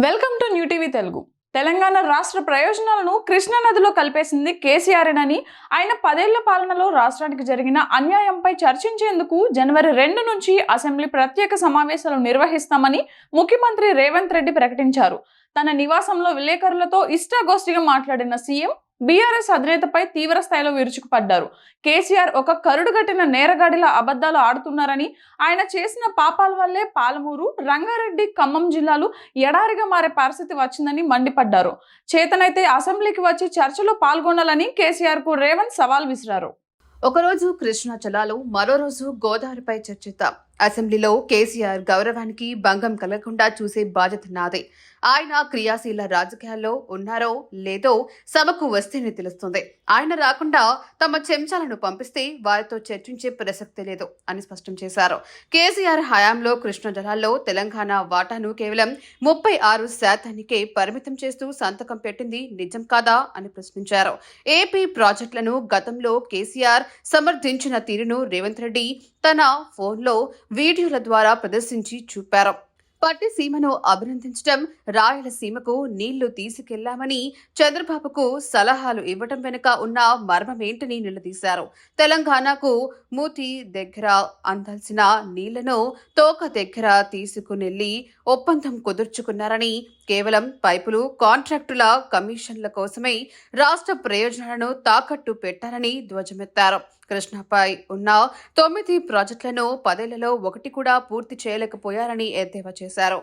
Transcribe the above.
Welcome to new TV Telugu. Telangana రాష్ట్ర ప్రయోజనాలను కృష్ణా నదిలో కలిపేసింది కేసీఆర్ అని ఆయన 10 ఏళ్ల పాలనలో రాష్ట్రానికి జరిగిన అన్యాయంపై చర్చించేందుకు జనవరి 2 నుంచి అసెంబ్లీ ప్రత్యేక సమావేశాలు నిర్వహిస్తామని ముఖ్యమంత్రి రేవంత్ రెడ్డి ప్రకటించారు. తన నివాసంలో విలేకరులతో ఇష్టాగోష్ఠిగా మాట్లాడిన సీఎం బీఆర్ఎస్ అధినేతపై తీవ్ర స్థాయిలో విరుచుకుపడ్డారు. కేసీఆర్ ఒక కరుడుగట్టిన నేరగాడిలా అబద్ధాలు ఆడుతున్నారని, ఆయన చేసిన పాపాల వల్లే పాలమూరు, రంగారెడ్డి, ఖమ్మం జిల్లాలు ఎడారిగా మారే పరిస్థితి వచ్చిందని మండిపడ్డారు. చేతనైతే అసెంబ్లీకి వచ్చి చర్చలో పాల్గొనాలని కేసీఆర్ కు రేవంత్ సవాల్ విసిరారు. ఒకరోజు కృష్ణా జలాలు, మరో రోజు గోదావరిపై చర్చిద్దాం. అసెంబ్లీలో కేసీఆర్ గౌరవానికి భంగం కలగకుండా చూసే బాధ్యత నాదే. ఆయన క్రియాశీల రాజకీయాల్లో ఉన్నారో లేదో సభకు వస్తేనే తెలుస్తుంది. ఆయన రాకుండా తమ చెంచాలను పంపిస్తే వారితో చర్చించే ప్రసక్తి లేదు అని స్పష్టం చేశారు. కేసీఆర్ హయాంలో కృష్ణా జలాల్లో తెలంగాణ వాటాను కేవలం 36% పరిమితం చేస్తూ సంతకం పెట్టింది నిజం కాదా అని ప్రశ్నించారు. ఏపీ ప్రాజెక్టులను గతంలో కేసీఆర్ సమర్థించిన తీరును రేవంత్ రెడ్డి తన ఫోన్లో వీడియోల ద్వారా ప్రదర్శించి చూపారు. పట్టిసీమను అభినందించడం, రాయలసీమకు నీళ్లు తీసుకెళ్లామని చంద్రబాబుకు సలహాలు ఇవ్వడం వెనుక ఉన్న మర్మమేంటని నిలదీశారు. తెలంగాణకు మూతి దగ్గర అందాల్సిన నీళ్లను తోక దగ్గర తీసుకునెళ్లి ఒప్పందం కుదుర్చుకున్నారని, కేవలం పైపులు, కాంట్రాక్టుల కమిషన్ల కోసమే రాష్ట్ర ప్రయోజనాలను తాకట్టు పెట్టారని ధ్వజమెత్తారు. కృష్ణాపై ఉన్న 9 ప్రాజెక్టులను 10 ఏళ్లలో ఒకటి కూడా పూర్తి చేయలేకపోయారని ఎద్దేవా చేశారు.